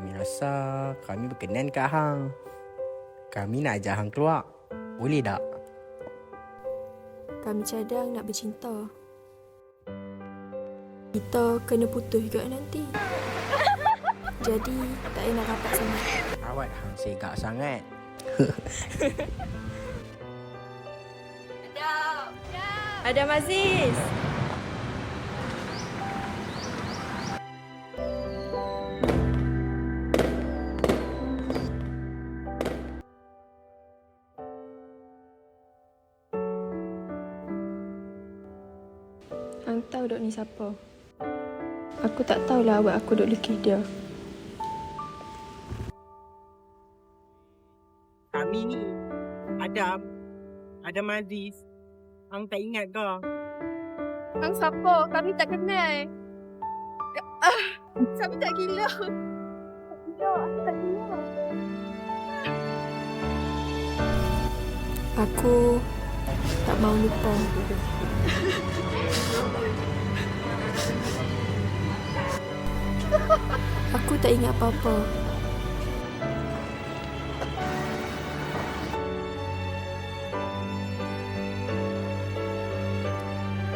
kami rasa kami berkenan kat hang. Kami nak ajak hang keluar. Boleh tak? Kami cadang nak bercinta. Kita kena putus juga nanti. Jadi tak payah nak rapat sangat. Awak hang segak sangat. Adam Aziz. Hang tahu dok ni siapa? Aku tak tahulah awak aku dok lukis dia. Kami ni Adam Aziz. Hang tak ingat ke? Hang siapa? Kami tak kenal. Kami tak gila. Tak gila. Aku tak mau lupa. Aku tak ingat apa-apa.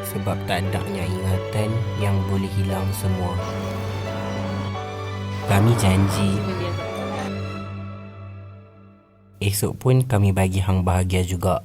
Sebab tak adanya ingatan yang boleh hilang semua. Kami janji esok pun kami bagi hang bahagia juga.